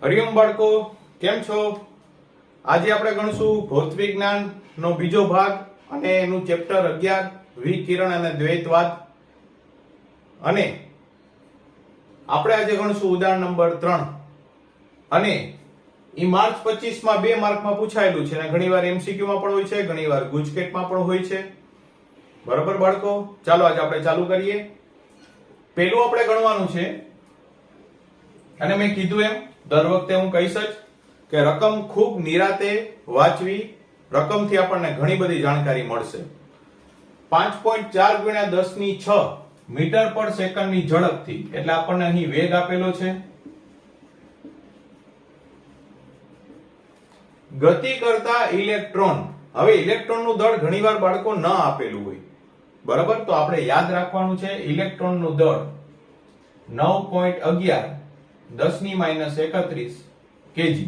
હરિઓમ બાળકો, કેમ છો? આજે આપણે ગણશું ભૌત વિજ્ઞાનનો બીજો ભાગ અને એનું ચેપ્ટર 11 વિકિરણ અને દ્વૈતવાદ. અને આપણે આજે ગણશું ઉદાહરણ નંબર 3. અને ઈ માર્ચ 25 માં 2 માર્કમાં પૂછાયેલું છે અને ઘણીવાર એમસીક્યુ માં પણ હોય છે, ઘણીવાર ગુજકેટમાં પણ હોય છે. બરાબર બાળકો, ચાલો આજે આપણે ચાલુ કરીએ. પહેલું આપણે ગણવાનું છે, અને મેં કીધું એમ દર વખતે હું કહીશ જ કે રકમ ખૂબ નિરાતે વાંચવી, રકમથી આપણને ઘણી બધી જાણકારી મળશે. 5.4 ગુણ્યા 10 ની 6 મીટર પર સેકન્ડ ની ઝડપથી, એટલે આપણને અહીં વેગ આપેલો છે. ગતિ કરતા ઇલેક્ટ્રોન, હવે ઇલેક્ટ્રોનનું દળ ઘણીવાર બાળકો ન આપેલું હોય, બરાબર? તો આપણે યાદ રાખવાનું છે ઇલેક્ટ્રોનનું દળ 9.11 10 ની -31 kg.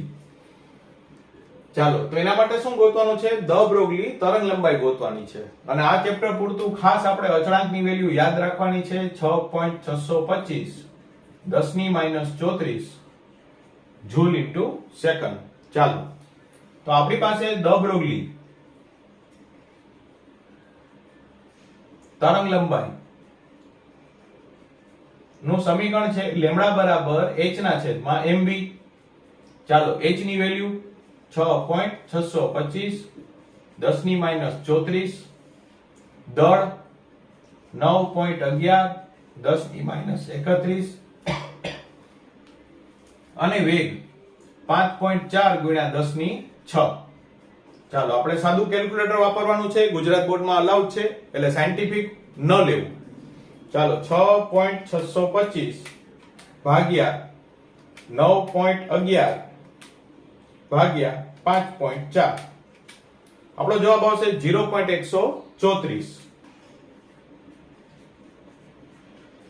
ચાલો, તો એના માટે શું ગોતવાનું છે? દ બ્રોગલી તરંગ લંબાઈ ગોતવાની છે. અને આ ચેપ્ટર પૂરતું ખાસ આપણે અચળાંકની વેલ્યુ યાદ રાખવાની છે. 6.625 10 ની -34 જૂલ ઇન્ટુ સેકન્ડ. ચાલો, તો આપણી પાસે દ બ્રોગલી તરંગ લંબાઈ નું સમીકરણ છે લેમ્ડા બરાબર h ના છેદમાં mv. ચાલો, h ની વેલ્યુ 6.625 10 ની -34, દળ 9.11 10 ની -31 અને વેગ 5.4 ગુણ્યા 10 ની 6. ચાલો, આપણે સાદું કેલ્ક્યુલેટર વાપરવાનું છે. ગુજરાત બોર્ડમાં અલાઉડ છે, એટલે સાયન્ટિફિક ન લેવું. ચાલો, 6.625 ભાગ્યા 9.11 ભાગ્યા 5.4, આપણો જવાબ આવશે 0.134.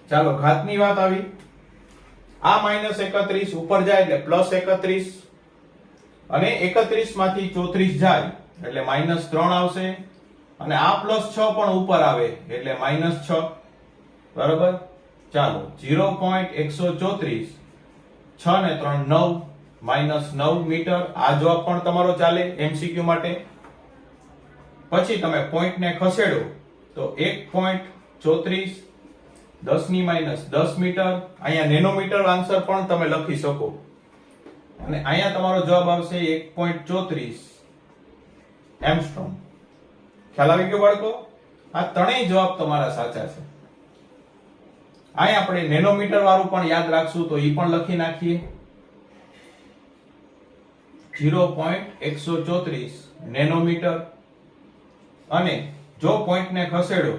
ચાલો, ઘાતની વાત આવી. આ -31 ઉપર જાય એટલે +31, અને 31 માંથી 34 જાય એટલે -3 આવશે, અને આ +6 પણ ઉપર આવે એટલે -6. બરાબર? ચાલો, 0.134 6 ને 3 9 -9 મીટર. આ જવાબ પણ તમારો ચાલે એમસીક્યુ માટે. પછી તમે પોઈન્ટ ને ખસેડો તો 1.34 10 ની -10 મીટર. અહીંયા નેનોમીટર આન્સર પણ તમે લખી શકો, અને અહીંયા તમારો જવાબ આવશે 1.34 એમસ્ટ્રોમ. ખ્યાલ આવી ગયો બાળકો? આ ત્રણેય જવાબ તમારા સાચા છે. અહીં આપણે નેનોમીટર વાળું પણ યાદ રાખશું, તો ઈ પણ લખી નાખીએ. 0.134 નેનોમીટર, અને જો પોઈન્ટ ને ખસેડો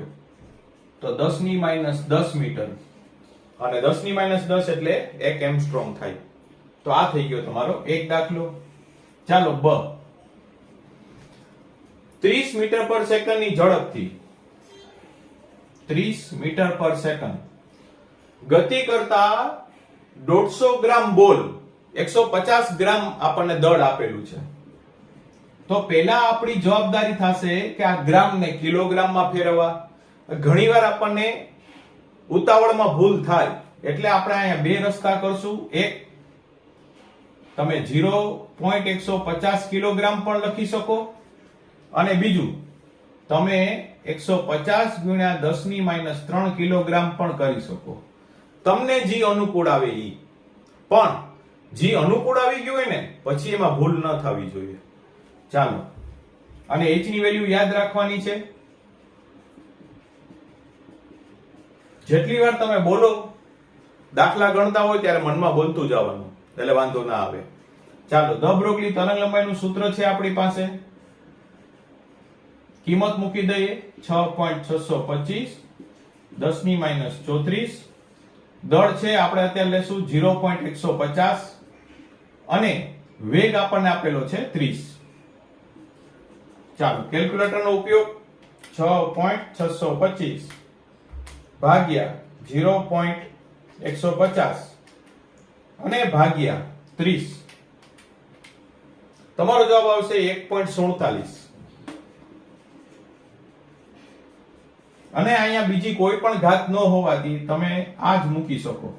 તો 10 ની -10 મીટર, અને 10 ની -10 એટલે 1 એમસ્ટ્રોમ થાય. તો આ થઈ ગયો તમારો એક દાખલો. ચાલો, બ 30 મીટર પર સેકન્ડ ની ઝડપથી 30 મીટર પર સેકન્ડ ગતિ કરતા 150 ગ્રામ બોલ 150 ગ્રામ આપણને દળ આપેલું છે. તો પહેલા આપણી જવાબદારી થશે કે આ ગ્રામ ને કિલોગ્રામમાં ફેરવવા. ઘણીવાર આપણને ઉતાવળમાં ભૂલ થાય, એટલે આપણે અહીંયા બે રસ્તા કરશું. એક, તમે 0.150 કિલોગ્રામ પણ લખી શકો, અને બીજું તમે 150 ગુણ્યા 10 ની -3 કિલોગ્રામ પણ કરી શકો. તમને જે અનુકૂળ આવે ઈ. પણ જે અનુકૂળ આવી ગયું હોય ને, પછી એમાં ભૂલ ન થવી જોઈએ. ચાલો, અને h ની વેલ્યુ યાદ રાખવાની છે. જેટલી વાર તમે બોલો, દાખલા ગણતા હોય ત્યારે મનમાં બોલતું જવાનું, એટલે વાંધો ના આવે. ચાલો, દ બ્રોગલી તરંગ લંબાઈનું સૂત્ર છે આપણી પાસે. કિંમત મૂકી દઈએ 6.625 10 ની -34. દળ છે આપણે અત્યારે લેશું 0.150, અને વેગ આપણને આપેલો છે 30. ચાલો, કેલ્ક્યુલેટરનો ઉપયોગ 6.625 ભાગ્યા 0.150 અને ભાગ્યા 30. તમારો જવાબ આવશે 1.47. અને અહીંયા બીજી કોઈ પણ ઘાત ન હોવાથી તમે આ જ મૂકી શકો.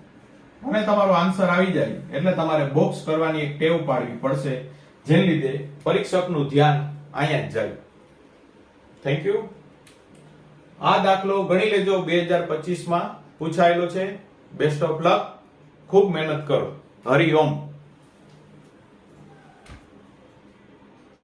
અને તમારો આન્સર આવી જાય એટલે તમારે બોક્સ કરવાની એક ટેવ પાડવી પડશે, જેને લીધે પરીક્ષકનું ધ્યાન અહીંયા જ જાય. Thank you. આ દાખલો ગણી લેજો, 2025 માં પૂછાયેલો છે. Best of luck. ખૂબ મહેનત કરો. હરિ ઓમ.